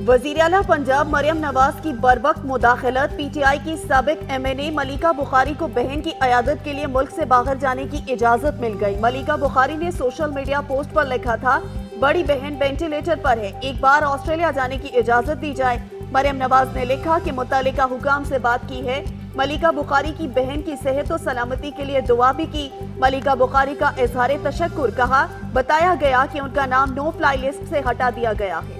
वज़ीर आला पंजाब मरियम नवाज की बरवक्त मुदाखलत। पीटीआई की साबिक एमएनए मलिका बुखारी को बहन की अयादत के लिए मुल्क से बाहर जाने की इजाजत मिल गई। मलिका बुखारी ने सोशल मीडिया पोस्ट पर लिखा था, बड़ी बहन वेंटिलेटर पर है, एक बार ऑस्ट्रेलिया जाने की इजाजत दी जाए। मरियम नवाज ने लिखा कि मुतल्लिका हुकाम से बात की है, मलिका बुखारी की बहन की सेहत और सलामती के लिए दुआ भी की। मलिका बुखारी का इजहार तशक्कुर कहा, बताया गया कि उनका नाम नो फ्लाई लिस्ट से हटा दिया गया है।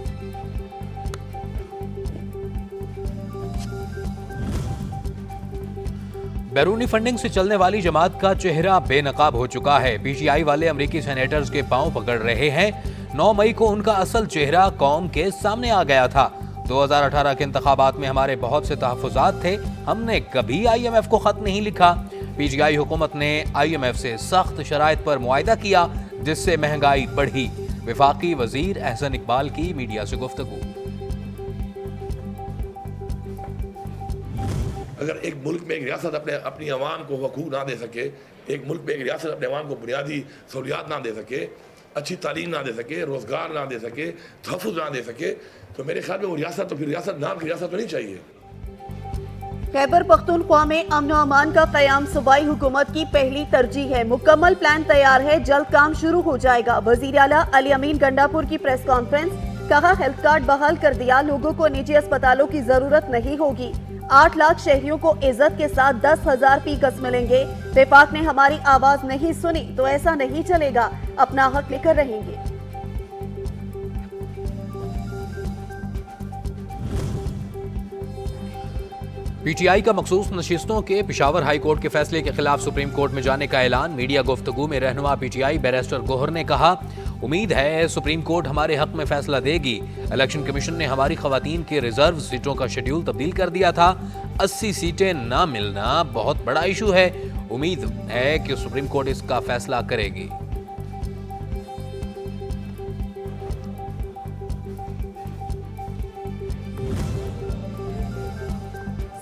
बैरूनी फंडिंग से चलने वाली जमात का चेहरा बेनकाब हो चुका है। पीटीआई वाले अमेरिकी सेनेटर्स के पांव पकड़ रहे हैं। 9 मई को उनका असल चेहरा कौम के सामने आ गया था। 2018 के इंतखाबात में हमारे बहुत से तहफ़्फ़ुज़ात थे, हमने कभी IMF को खत नहीं लिखा। पीटीआई हुकूमत ने IMF से सख्त शराइत पर मुआहिदा किया, जिससे महंगाई बढ़ी। वफाकी वजीर एहसन इकबाल की मीडिया से गुफ्तगू। अगर एक मुल्क में एक रियासत अपनी अवाम को हकूक़ ना दे सके, एक मुल्क में एक रियासत अपने अवाम को बुनियादी सहूलियात ना दे सके, अच्छी तालीम ना दे सके, रोज़गार ना दे सके, तहफ़्फ़ुज़ ना दे सके, तो मेरे ख्याल में वो रियासत तो फिर रियासत नाम की रियासत होनी चाहिए। खैबर पख्तूनख्वा में अमन और अमान का क़याम सूबाई हुकूमत की पहली तरजीह है। मुकम्मल प्लान तैयार है, जल्द काम शुरू हो जाएगा। वज़ीर आला अली अमीन गंडापुर की प्रेस कॉन्फ्रेंस, कहा हेल्थ कार्ड बहाल कर दिया, लोगों को निजी अस्पतालों की जरूरत नहीं होगी। 8 लाख शहरियों को इज्जत के साथ 10,000 पीकस मिलेंगे। विफाक ने हमारी आवाज नहीं सुनी तो ऐसा नहीं चलेगा, अपना हक लेकर रहेंगे। पीटीआई का मखसूस नशिस्तों के पेशावर हाई कोर्ट के फैसले के खिलाफ सुप्रीम कोर्ट में जाने का ऐलान। मीडिया गुफ्तगू में रहनुमा पीटीआई बैरिस्टर गोहर ने कहा, उम्मीद है सुप्रीम कोर्ट हमारे हक में फैसला देगी। इलेक्शन कमीशन ने हमारी खवातीन के रिजर्व सीटों का शेड्यूल तब्दील कर दिया था। 80 सीटें ना मिलना बहुत बड़ा इशू है। उम्मीद है कि सुप्रीम कोर्ट इसका फैसला करेगी।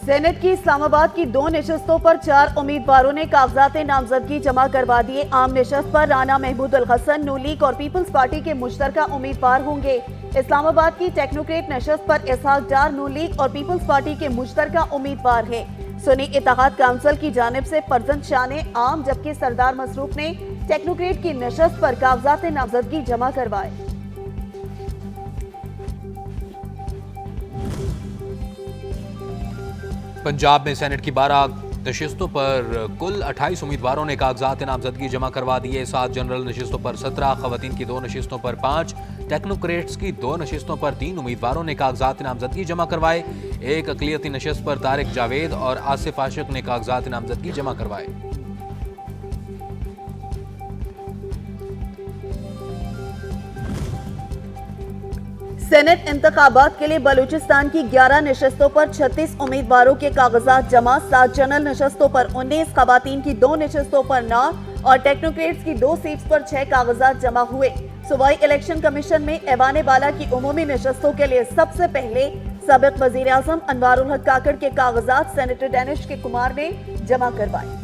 सेनेट की इस्लामाबाद की 2 नशस्तों पर 4 उम्मीदवारों ने कागजात नामजदगी जमा करवा दिए। आम नशस्त पर राना महमूद अल हसन नून लीग और पीपल्स पार्टी के मुश्तरका उम्मीदवार होंगे। इस्लामाबाद की टेक्नोक्रेट नशस्त पर इसहाक डार नून लीग और पीपल्स पार्टी के मुश्तरका उम्मीदवार हैं। सुन्नी इत्तेहाद काउंसिल की जानिब से फर्जंद शाह ने आम, जबकि सरदार मसरूफ ने टेक्नोक्रेट की नशस्त पर कागजात नामजदगी जमा करवाए। पंजाब में सेनेट की 12 नशिस्तों पर कुल 28 उम्मीदवारों ने कागजात नामजदगी जमा करवा दिए। 7 जनरल नशिस्तों पर 17, खवातीन की 2 नशिस्तों पर 5, टेक्नोक्रेट्स की 2 नशिस्तों पर 3 उम्मीदवारों ने कागजात नामजदगी जमा करवाए। एक अक़लियती नशिस्त पर तारिक जावेद और आसिफ आशिक ने कागजात नामजदगी जमा करवाए। सेनेट इंतखाबात के लिए बलूचिस्तान की 11 नशस्तों पर 36 उम्मीदवारों के कागजात जमा। 7 जनरल नशस्तों पर 19, खवातीन की 2 नशस्तों पर 9 और टेक्नोक्रेट्स की 2 सीट्स पर 6 कागजात जमा हुए। सूबाई इलेक्शन कमीशन में ऐवान बाला की उमूमी नशस्तों के लिए सबसे पहले साबिक वजीर आजम अनवारुल हक काकड़ के कागजात सेनेटर डैनिश के कुमार ने जमा करवाए।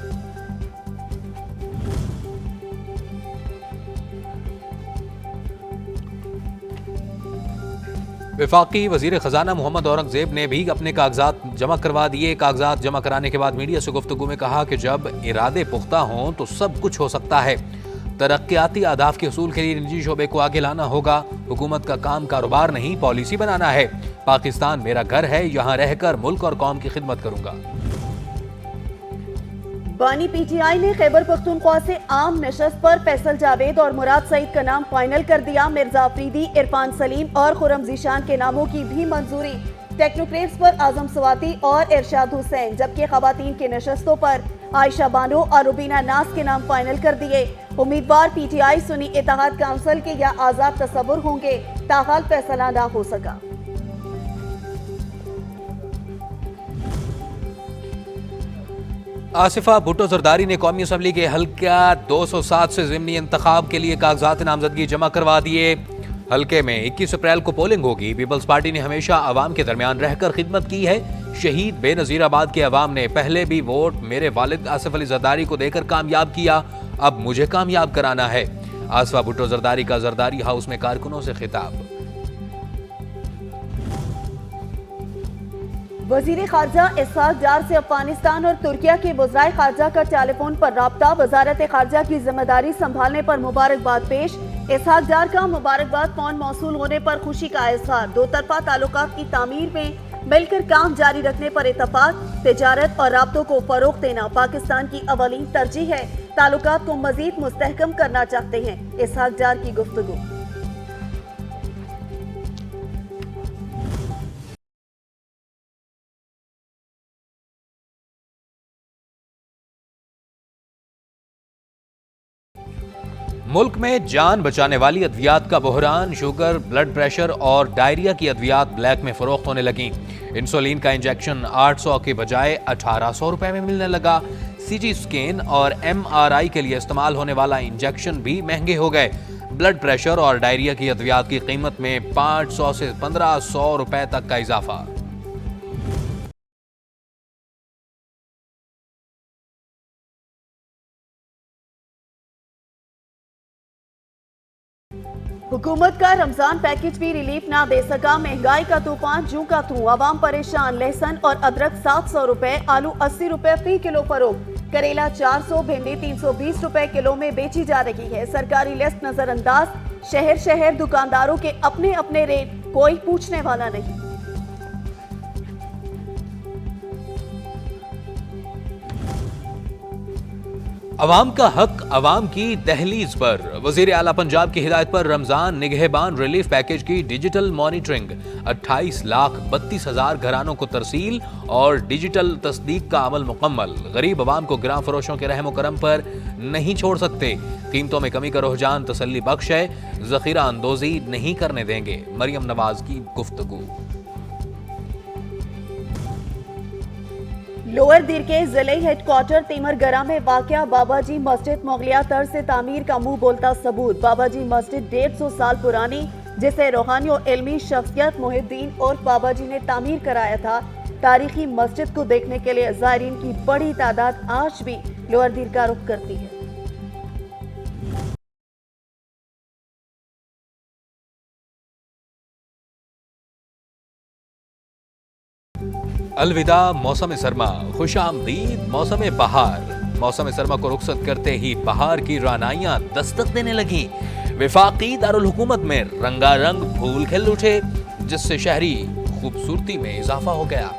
वफाकी वजीर खजाना मोहम्मद औरंगजेब ने भी अपने कागजात जमा करवा दिए। कागजात जमा कराने के बाद मीडिया से गुफ्तगू में कहा कि जब इरादे पुख्ता हों तो सब कुछ हो सकता है। तरक्याती अहदाफ के हसूल के लिए निजी शोबे को आगे लाना होगा। हुकूमत का काम कारोबार नहीं, पॉलिसी बनाना है। पाकिस्तान मेरा घर है, यहाँ रहकर मुल्क और कौम की खिदमत करूंगा। बानी पीटीआई ने खैबर पख्तूनख्वा से आम नशस्त पर फैसल जावेद और मुराद सईद का नाम फाइनल कर दिया। मिर्जा अफरीदी, इरफान सलीम और खुरम जीशान के नामों की भी मंजूरी। टेक्नोक्रेट्स पर आजम सवाती और इरशाद हुसैन, जबकि खवातीन के नशस्तों पर आयशा बानो और रुबीना नास के नाम फाइनल कर दिए। उम्मीदवार पीटीआई सुन्नी इत्तेहाद काउंसिल के या आजाद तसव्वुर होंगे, ताहाल फैसला ना हो सका। आसिफा भुट्टो जरदारी ने कौमी असम्बली के हल्का 207 से ज़िमनी इंतखाब के लिए कागजात नामजदगी जमा करवा दिए। हल्के में 21 अप्रैल को पोलिंग होगी। पीपल्स पार्टी ने हमेशा आवाम के दरमियान रहकर खिदमत की है। शहीद बेनज़ीराबाद के अवाम ने पहले भी वोट मेरे वालिद आसिफ अली जरदारी को देकर कामयाब किया, अब मुझे कामयाब कराना है। आसिफा भुट्टो जरदारी का जरदारी हाउस में कारकुनों से खिताब। वजीर खारजा इसहाक डार से अफगानिस्तान और तुर्किया के वज़राए खारजा का टेलीफोन पर राब्ता, वजारत खारजा की जिम्मेदारी संभालने पर मुबारकबाद पेश। इसहाक डार का मुबारकबाद फोन मौसूल होने पर खुशी का इजहार। दो तरफा ताल्लुकात की तामीर में मिलकर काम जारी रखने पर इत्तफाक। तिजारत और राब्तों को फरोग देना पाकिस्तान की अवलीन तरजीह है। ताल्लुकात को मजीद मुस्तहकम करना चाहते हैं। इसहाक डार की गुफ्तगू। मुल्क में जान बचाने वाली अद्वियात का बहरान, शुगर, ब्लड प्रेशर और डायरिया की अद्वियात ब्लैक में फरोख्त होने लगी। इंसुलिन का इंजेक्शन 800 के बजाय 1800 रुपए में मिलने लगा। सीटी स्कैन और MRI के लिए इस्तेमाल होने वाला इंजेक्शन भी महंगे हो गए। ब्लड प्रेशर और डायरिया की अद्वियात की कीमत में 500 से 1500 रुपए तक का इजाफा। हुकूमत का रमजान पैकेज भी रिलीफ ना दे सका। महंगाई का तूफान जूं का तू, आवाम परेशान। लहसुन और अदरक 700 रुपए, आलू 80 रुपए फी किलो फरोख्त। करेला 400, भिंडी 320 रुपए किलो में बेची जा रही है। सरकारी लिस्ट नजरअंदाज। शहर शहर दुकानदारों के अपने अपने रेट, कोई पूछने वाला नहीं। अवाम का हक अवाम की दहलीज पर। वजीर आला पंजाब की हिदायत पर रमजान निगहबान रिलीफ पैकेज की डिजिटल मॉनिटरिंग। 28,32,000 घरानों को तरसील और डिजिटल तस्दीक का अमल मुकम्मल। गरीब अवाम को गिरां फरोशों के रहम करम पर नहीं छोड़ सकते। कीमतों में कमी का रुझान तसल्ली बख्श है। जखीरा अंदोजी नहीं करने देंगे। मरियम नवाज की गुफ्तगू। लोअर दिर के जिले हेडक्वार्टर तिमरगरा में वाक़या बाबाजी मस्जिद मुगलिया तर्ज से तामीर का मुंह बोलता सबूत। बाबाजी मस्जिद 150 साल पुरानी, जिसे रूहानी और इल्मी शख्सियत मुहिद्दीन और बाबाजी ने तामीर कराया था। तारीखी मस्जिद को देखने के लिए ज़ायरीन की बड़ी तादाद आज भी लोअर दिर का रुख करती है। अलविदा मौसम सरमा, खुशामदीद मौसम बहार। मौसम सरमा को रुखसत करते ही बहार की रानाइयां दस्तक देने लगी। विफाकी दारुल हुकूमत में रंगारंग फूल खिल उठे, जिससे शहरी खूबसूरती में इजाफा हो गया।